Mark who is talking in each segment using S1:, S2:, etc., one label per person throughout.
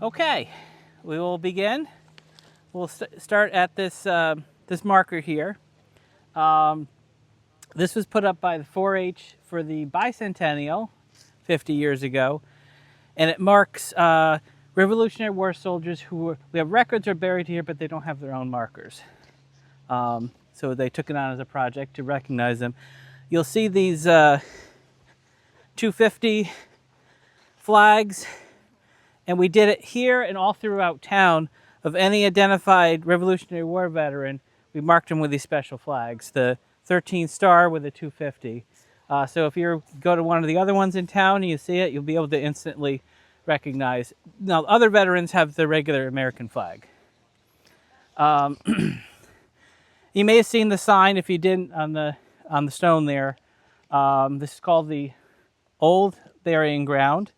S1: Okay, we will begin. We'll start at this this marker here. This was put up by the 4-H for the bicentennial 50 years ago, and it marks Revolutionary War soldiers who we have records are buried here, but they don't have their own markers. So they took it on as a project to recognize them. You'll see these 250 flags, and we did it here and all throughout town. Of any identified Revolutionary War veteran, we marked them with these special flags. The 13th star with the 250. So if you go to one of the other ones in town and you see it, you'll be able to instantly recognize. Now, other veterans have the regular American flag. You may have seen the sign, if you didn't, on the stone there. This is called the Old Burying Ground,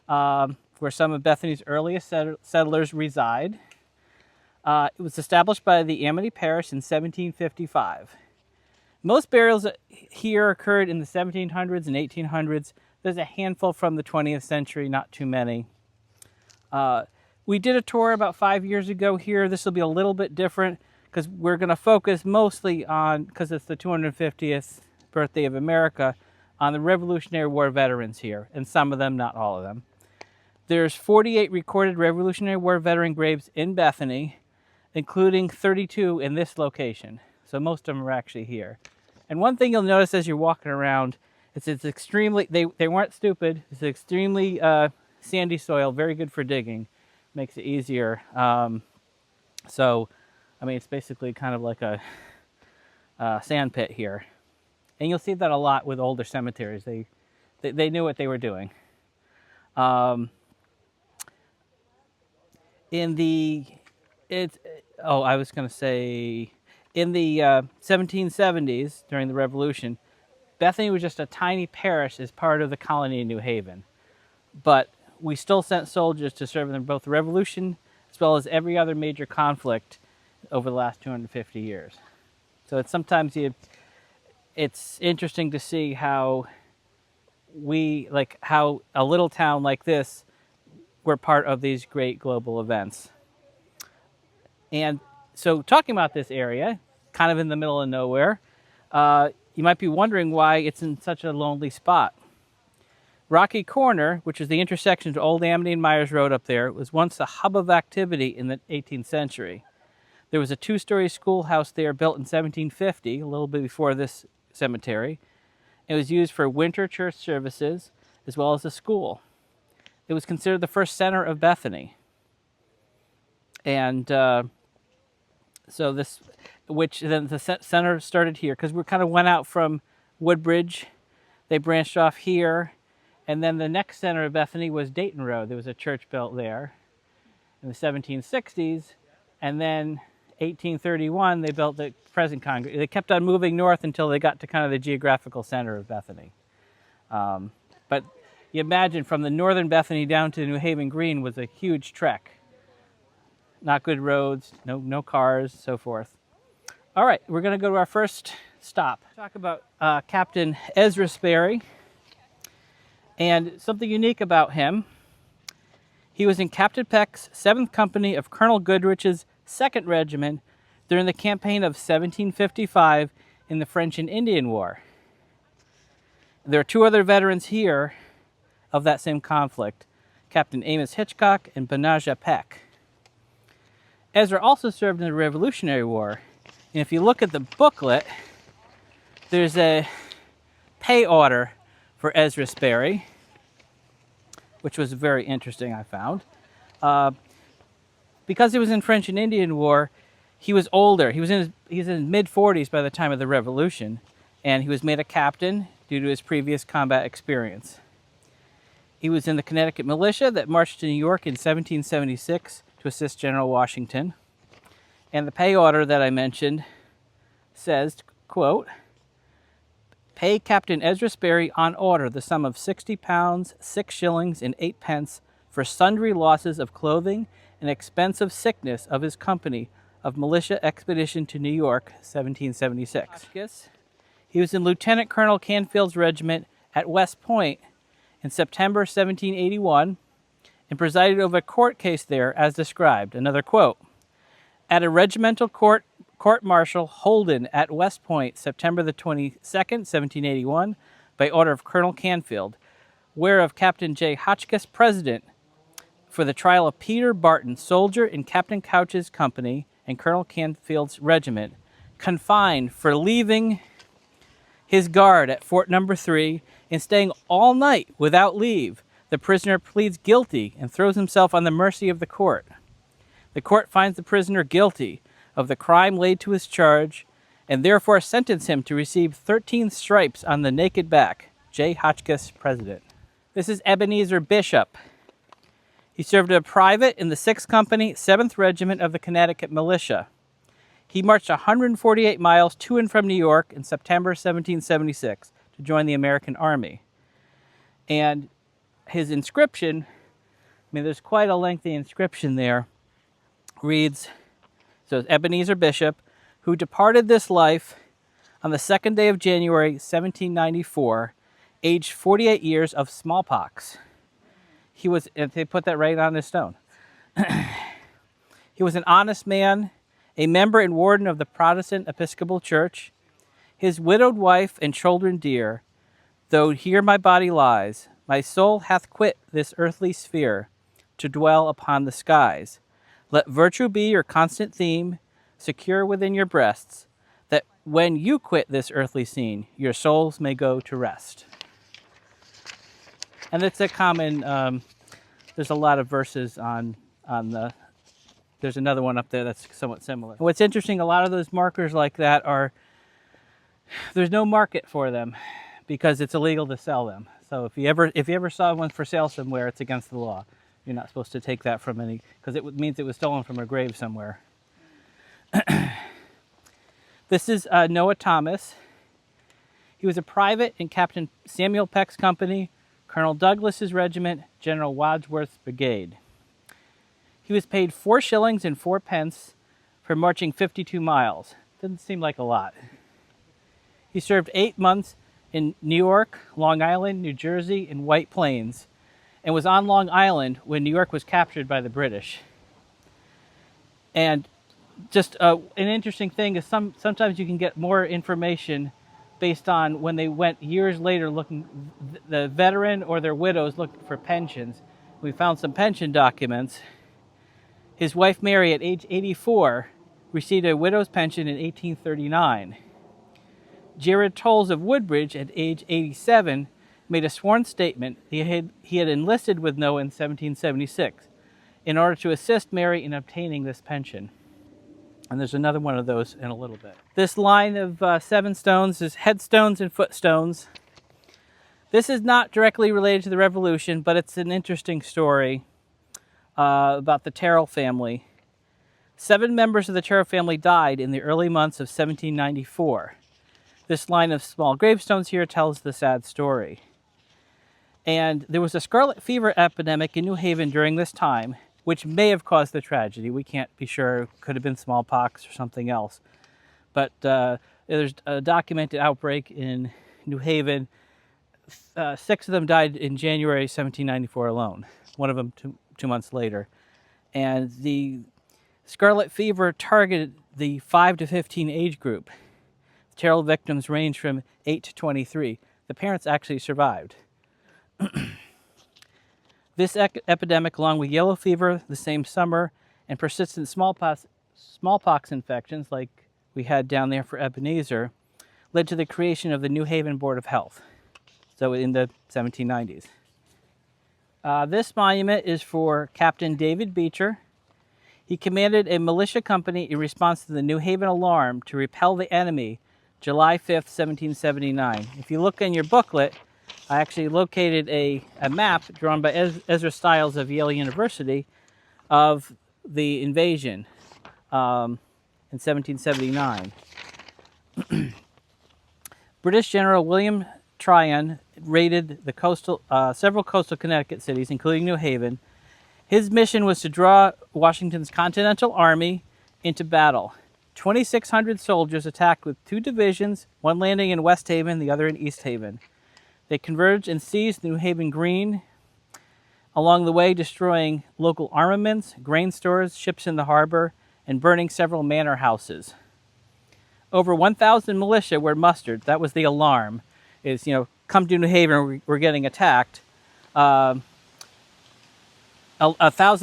S1: where some of Bethany's earliest settlers reside. It was established by the Amity Parish in 1755. Most burials here occurred in the 1700s and 1800s. There's a handful from the 20th century, not too many. We did a tour about 5 years ago here. This will be a little bit different because we're going to focus mostly on, because it's the 250th birthday of America, on the Revolutionary War veterans here, and some of them, not all of them. There's 48 recorded Revolutionary War veteran graves in Bethany, including 32 in this location. So most of them are actually here. And one thing you'll notice as you're walking around, it's extremely, they weren't stupid, it's extremely sandy soil, very good for digging, makes it easier. So, I mean, it's basically kind of like a sand pit here. And you'll see that a lot with older cemeteries. They knew what they were doing. In the 1770s, during the Revolution, Bethany was just a tiny parish as part of the colony of New Haven. But we still sent soldiers to serve in both the Revolution as well as every other major conflict over the last 250 years. So it's interesting to see how how a little town like this were part of these great global events. And so talking about this area, kind of in the middle of nowhere, you might be wondering why it's in such a lonely spot. Rocky Corner, which is the intersection of Old Amity and Myers Road up there, was once a hub of activity in the 18th century. There was a 2-story schoolhouse there built in 1750, a little bit before this cemetery. It was used for winter church services as well as a school. It was considered the first center of Bethany. And so this, which then the center started here, because we kind of went out from Woodbridge. They branched off here. And then the next center of Bethany was Dayton Road. There was a church built there in the 1760s. And then 1831, they built the present congregation. They kept on moving north until they got to kind of the geographical center of Bethany. But you imagine from the northern Bethany down to New Haven Green was a huge trek. Not good roads, no cars, so forth. All right, we're going to go to our first stop. Talk about Captain Ezra Sperry. And something unique about him, he was in Captain Peck's 7th Company of Colonel Goodrich's 2nd Regiment during the campaign of 1755 in the French and Indian War. There are 2 other veterans here of that same conflict, Captain Amos Hitchcock and Benajah Peck. Ezra also served in the Revolutionary War. And if you look at the booklet, there's a pay order for Ezra Sperry, which was very interesting, I found. Because he was in French and Indian War, he was older. He was in his mid-40s by the time of the Revolution, and he was made a captain due to his previous combat experience. He was in the Connecticut militia that marched to New York in 1776 to assist General Washington. And the pay order that I mentioned says, quote, "Pay Captain Ezra Sperry on order the sum of 60 pounds, 6 shillings, and 8 pence for sundry losses of clothing and expense of sickness of his company of militia expedition to New York, 1776. He was in Lieutenant Colonel Canfield's regiment at West Point in September 1781 and presided over a court case there as described. Another quote, at a regimental court-martial holden at West Point, September the 22nd, 1781, by order of Colonel Canfield, whereof Captain J. Hotchkiss president, for the trial of Peter Barton, soldier in Captain Couch's company and Colonel Canfield's regiment, confined for leaving his guard at Fort No. 3 and staying all night without leave. The prisoner pleads guilty and throws himself on the mercy of the court. The court finds the prisoner guilty of the crime laid to his charge and therefore sentence him to receive 13 stripes on the naked back. J. Hotchkiss, President. This is Ebenezer Bishop. He served as a private in the 6th Company, 7th Regiment of the Connecticut Militia. He marched 148 miles to and from New York in September 1776 to join the American Army. And his inscription, there's quite a lengthy inscription there, reads, so it's Ebenezer Bishop, who departed this life on the 2nd day of January, 1794, aged 48 years of smallpox. He was, they put that right on his stone. He was an honest man, a member and warden of the Protestant Episcopal Church. His widowed wife and children dear, though here my body lies, my soul hath quit this earthly sphere to dwell upon the skies. Let virtue be your constant theme, secure within your breasts, that when you quit this earthly scene, your souls may go to rest. And it's a common, there's a lot of verses on there's another one up there that's somewhat similar. What's interesting, a lot of those markers like that there's no market for them because it's illegal to sell them. So if you ever saw one for sale somewhere, it's against the law. You're not supposed to take that from because it means it was stolen from a grave somewhere. This is Noah Thomas. He was a private in Captain Samuel Peck's company, Colonel Douglas's regiment, General Wadsworth's brigade. He was paid 4 shillings and 4 pence for marching 52 miles. Doesn't seem like a lot. He served 8 months in New York, Long Island, New Jersey, and White Plains, and was on Long Island when New York was captured by the British. And just an interesting thing is sometimes you can get more information based on when they went years later looking, the veteran or their widows looking for pensions. We found some pension documents. His wife Mary at age 84 received a widow's pension in 1839. Jared Tolles of Woodbridge at age 87 made a sworn statement he had enlisted with Noah in 1776 in order to assist Mary in obtaining this pension. And there's another one of those in a little bit. This line of 7 stones is headstones and footstones. This is not directly related to the Revolution, but it's an interesting story about the Terrell family. 7 members of the Terrell family died in the early months of 1794. This line of small gravestones here tells the sad story. And there was a scarlet fever epidemic in New Haven during this time, which may have caused the tragedy. We can't be sure. It could have been smallpox or something else. But there's a documented outbreak in New Haven. 6 of them died in January 1794 alone. One of them two months later. And the scarlet fever targeted the 5 to 15 age group. The Terrell victims ranged from 8 to 23. The parents actually survived. This epidemic, along with yellow fever the same summer and persistent smallpox infections like we had down there for Ebenezer, led to the creation of the New Haven Board of Health, so in the 1790s. This monument is for Captain David Beecher. He commanded a militia company in response to the New Haven alarm to repel the enemy July 5th, 1779. If you look in your booklet, I actually located a map drawn by Ezra Stiles of Yale University of the invasion in 1779. British General William Tryon raided the several coastal Connecticut cities, including New Haven. His mission was to draw Washington's Continental Army into battle. 2,600 soldiers attacked with 2 divisions, one landing in West Haven, the other in East Haven. They converged and seized New Haven Green. along the way destroying local armaments, grain stores, ships in the harbor, and burning several manor houses. Over 1,000 militia were mustered. That was the alarm, is, come to New Haven, we're getting attacked. 1,000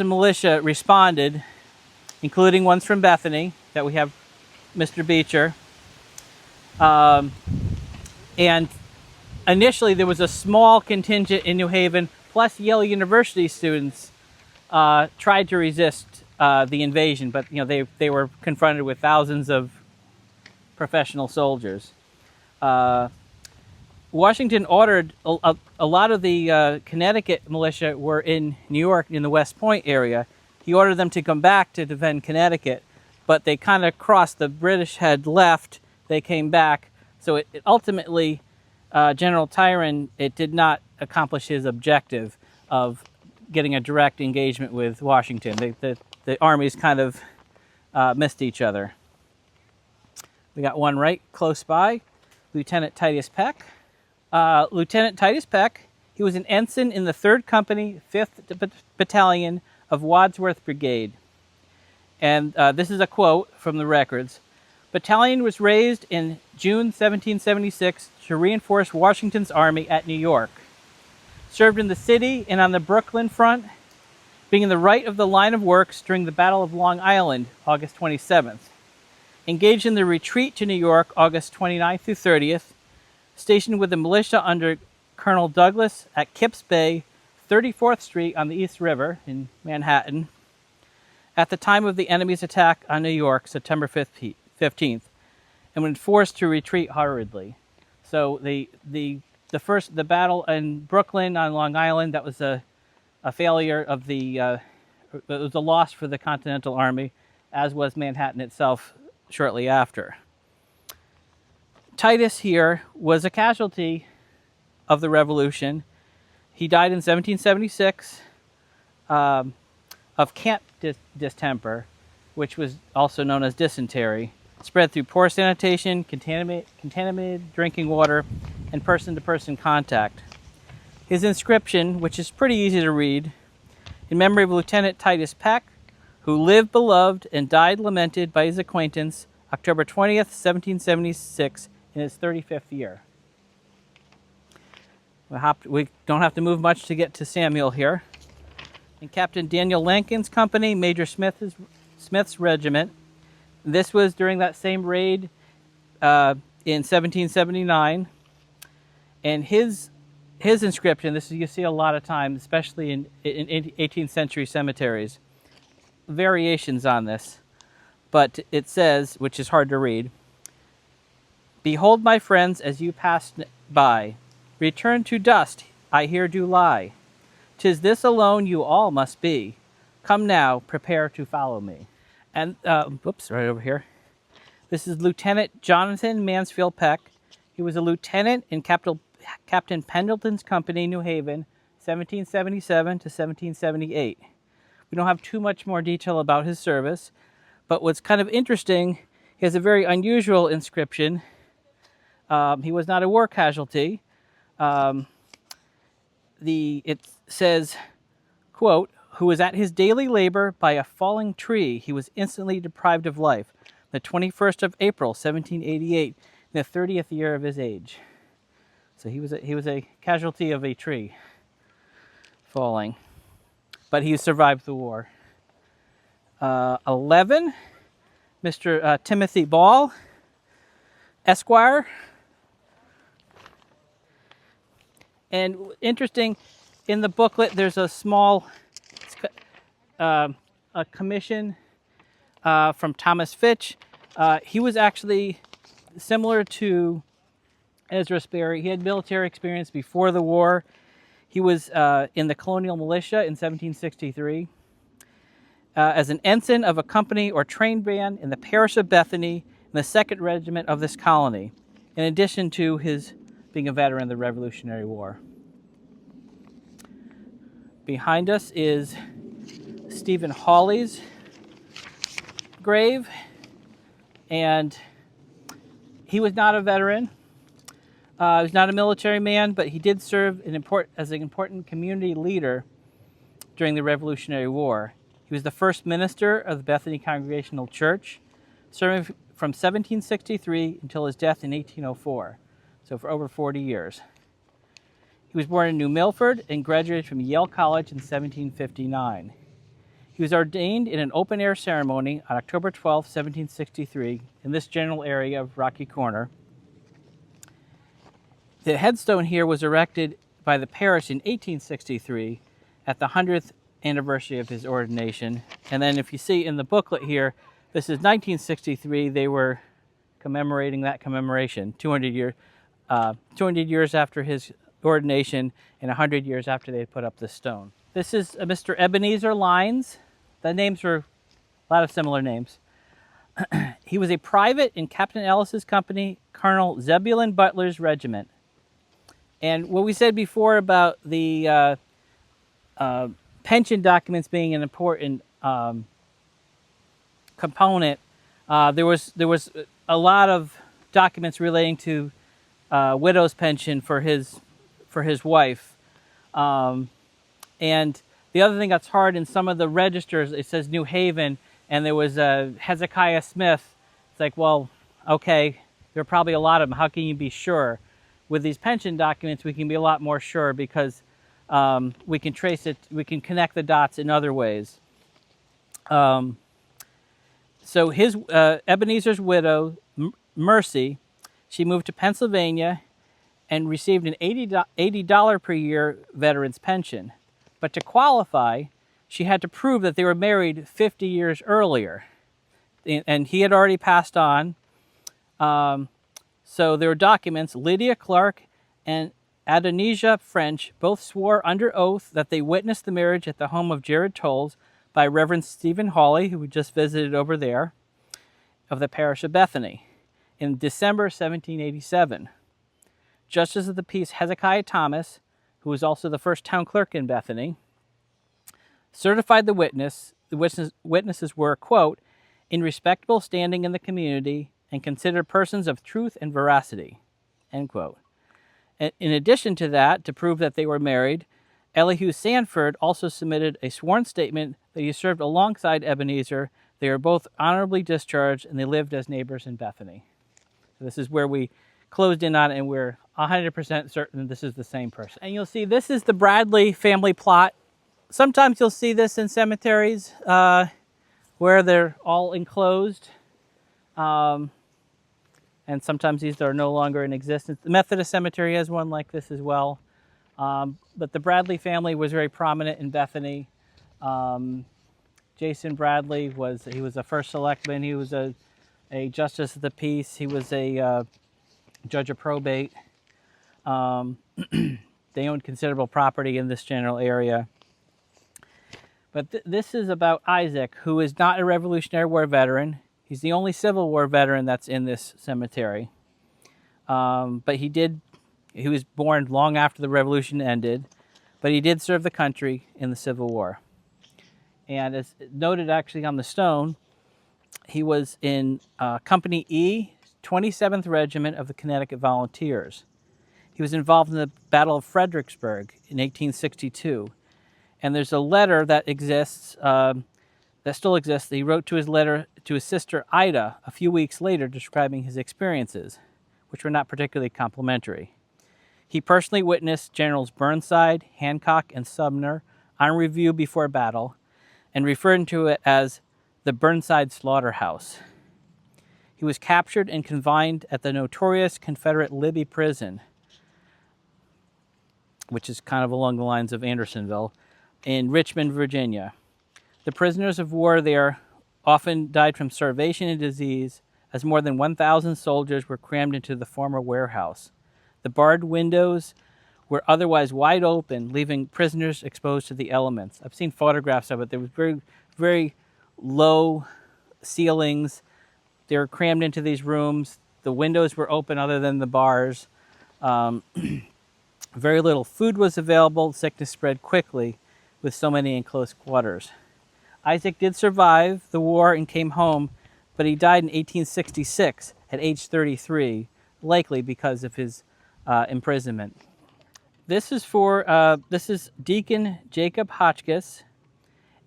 S1: militia responded, including ones from Bethany, that we have Mr. Beecher. And initially there was a small contingent in New Haven, plus Yale University students tried to resist the invasion, but they were confronted with thousands of professional soldiers. Washington ordered a lot of the Connecticut militia were in New York in the West Point area. He ordered them to come back to defend Connecticut, but they kind of crossed. The British had left. They came back. So it ultimately, General Tyron, it did not accomplish his objective of getting a direct engagement with Washington. The armies kind of missed each other. We got one right close by, Lieutenant Titus Peck. Lieutenant Titus Peck, he was an ensign in the 3rd Company, 5th Battalion of Wadsworth Brigade. And this is a quote from the records. Battalion was raised in June 1776 to reinforce Washington's army at New York. Served in the city and on the Brooklyn front, being in the right of the line of works during the Battle of Long Island, August 27th. Engaged in the retreat to New York, August 29th through 30th. Stationed with the militia under Colonel Douglas at Kips Bay, 34th Street on the East River in Manhattan, at the time of the enemy's attack on New York, September 15th, and when forced to retreat hurriedly. So the battle in Brooklyn on Long Island, that was a failure of it was a loss for the Continental Army, as was Manhattan itself shortly after. Titus here was a casualty of the Revolution. He died in 1776 of camp distemper, which was also known as dysentery, spread through poor sanitation, contaminated drinking water, and person-to-person contact. His inscription, which is pretty easy to read, in memory of Lieutenant Titus Peck, who lived beloved and died lamented by his acquaintance, October 20th, 1776, in his 35th year. We don't have to move much to get to Samuel here. In Captain Daniel Lankin's company, Major Smith's regiment. This was during that same raid in 1779. And his inscription, this is, you see a lot of times, especially in 18th century cemeteries, variations on this. But it says, which is hard to read, "Behold, my friends, as you pass by, return to dust, I here do lie. 'Tis this alone you all must be. Come now, prepare to follow me." And, right over here. This is Lieutenant Jonathan Mansfield Peck. He was a lieutenant in Captain Pendleton's company, New Haven, 1777 to 1778. We don't have too much more detail about his service, but what's kind of interesting, he has a very unusual inscription. He was not a war casualty. It says, quote, "Who was at his daily labor by a falling tree, he was instantly deprived of life, the 21st of April, 1788, in the 30th year of his age." So he was a casualty of a tree falling, but he survived the war. 11, Mr. Timothy Ball, Esquire. And interesting, in the booklet, there's a small a commission from Thomas Fitch. He was actually similar to Ezra Sperry. He had military experience before the war. He was in the colonial militia in 1763. As an ensign of a company or train band in the parish of Bethany in the 2nd Regiment of this colony, in addition to his being a veteran of the Revolutionary War. Behind us is Stephen Hawley's grave, and he was not a veteran. He was not a military man, but he did serve as an important community leader during the Revolutionary War. He was the first minister of the Bethany Congregational Church, serving from 1763 until his death in 1804, so for over 40 years. He was born in New Milford and graduated from Yale College in 1759. He was ordained in an open-air ceremony on October 12, 1763, in this general area of Rocky Corner. The headstone here was erected by the parish in 1863 at the 100th anniversary of his ordination. And then if you see in the booklet here, this is 1963. They were commemorating that commemoration, 200 years after his ordination and 100 years after they had put up this stone. This is Mr. Ebenezer Lyons. The names are a lot of similar names. He was a private in Captain Ellis's company, Colonel Zebulon Butler's regiment. And what we said before about the pension documents being an important component, there was a lot of documents relating to widow's pension for his wife, and the other thing that's hard in some of the registers, it says New Haven, and there was Hezekiah Smith. It's like, well, okay, there are probably a lot of them. How can you be sure? With these pension documents, we can be a lot more sure because we can trace it, we can connect the dots in other ways. So his Ebenezer's widow, Mercy, she moved to Pennsylvania and received an $80 per year veteran's pension. But to qualify, she had to prove that they were married 50 years earlier. And he had already passed on. So there were documents. Lydia Clark and Adonijah French both swore under oath that they witnessed the marriage at the home of Jared Tolles by Reverend Stephen Hawley, who we just visited over there, of the parish of Bethany, in December 1787. Justice of the Peace Hezekiah Thomas, who was also the first town clerk in Bethany, certified the witness. The witnesses were, quote, in respectable standing in the community and considered persons of truth and veracity, end quote. In addition to that, to prove that they were married, Elihu Sanford also submitted a sworn statement that he served alongside Ebenezer. They were both honorably discharged, and they lived as neighbors in Bethany. So this is where we closed in on it, and we're 100% certain this is the same person. And you'll see this is the Bradley family plot. Sometimes you'll see this in cemeteries where they're all enclosed. And sometimes these are no longer in existence. The Methodist Cemetery has one like this as well. But the Bradley family was very prominent in Bethany. Jason Bradley was a first selectman. He was a justice of the peace. He was a judge of probate. They owned considerable property in this general area. But this is about Isaac, who is not a Revolutionary War veteran. He's the only Civil War veteran that's in this cemetery. But he was born long after the Revolution ended, but he did serve the country in the Civil War. And as noted actually on the stone, he was in Company E, 27th Regiment of the Connecticut Volunteers. He was involved in the Battle of Fredericksburg in 1862. And there's a letter that exists, that still exists, that he wrote to his sister Ida a few weeks later describing his experiences, which were not particularly complimentary. He personally witnessed Generals Burnside, Hancock, and Sumner on review before battle and referred to it as the Burnside Slaughterhouse. He was captured and confined at the notorious Confederate Libby Prison, which is kind of along the lines of Andersonville, in Richmond, Virginia. The prisoners of war there often died from starvation and disease, as more than 1,000 soldiers were crammed into the former warehouse. The barred windows were otherwise wide open, leaving prisoners exposed to the elements. I've seen photographs of it. There was very, very low ceilings. They were crammed into these rooms. The windows were open other than the bars. Very little food was available. Sickness spread quickly with so many in close quarters. Isaac did survive the war and came home, but he died in 1866 at age 33, likely because of his imprisonment. This is Deacon Jacob Hotchkiss,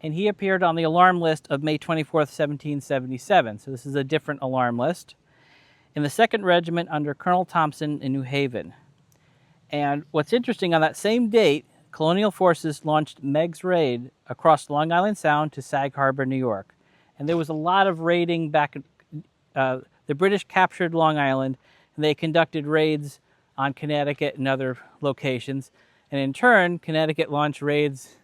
S1: and he appeared on the alarm list of May 24th, 1777. So this is a different alarm list. In the 2nd Regiment under Colonel Thompson in New Haven. And what's interesting, on that same date, colonial forces launched Meg's raid across Long Island Sound to Sag Harbor, New York. And there was a lot of raiding back. The British captured Long Island, and they conducted raids on Connecticut and other locations. And in turn, Connecticut launched raids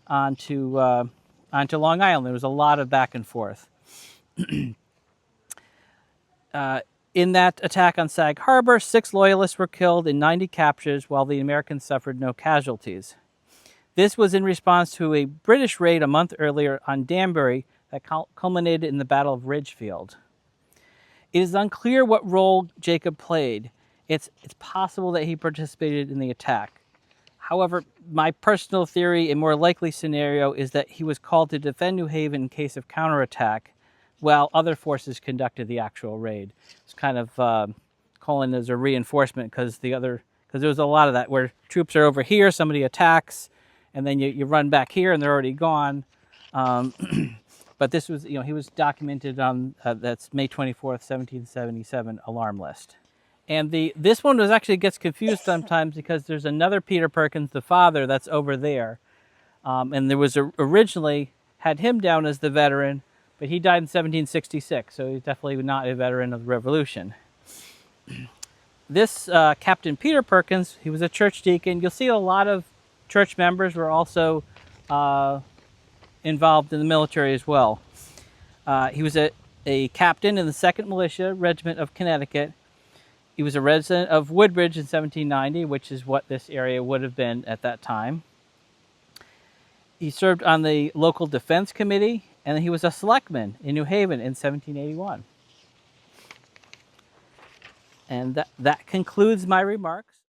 S1: onto Long Island. There was a lot of back and forth. In that attack on Sag Harbor, 6 Loyalists were killed and 90 captures, while the Americans suffered no casualties. This was in response to a British raid a month earlier on Danbury that culminated in the Battle of Ridgefield. It is unclear what role Jacob played. It's possible that he participated in the attack. However, my personal theory, a more likely scenario, is that he was called to defend New Haven in case of counterattack, while other forces conducted the actual raid. It's kind of calling as a reinforcement, because there was a lot of that where troops are over here, somebody attacks, and then you run back here and they're already gone. But this was, he was documented on that's May 24th, 1777 alarm list. And this one actually gets confused sometimes, because there's another Peter Perkins, the father, that's over there. And there was originally had him down as the veteran, but he died in 1766, so he's definitely not a veteran of the Revolution. This Captain Peter Perkins, he was a church deacon. You'll see a lot of church members were also involved in the military as well. He was a captain in the 2nd Militia Regiment of Connecticut. He was a resident of Woodbridge in 1790, which is what this area would have been at that time. He served on the local defense committee, and he was a selectman in New Haven in 1781. And that concludes my remarks.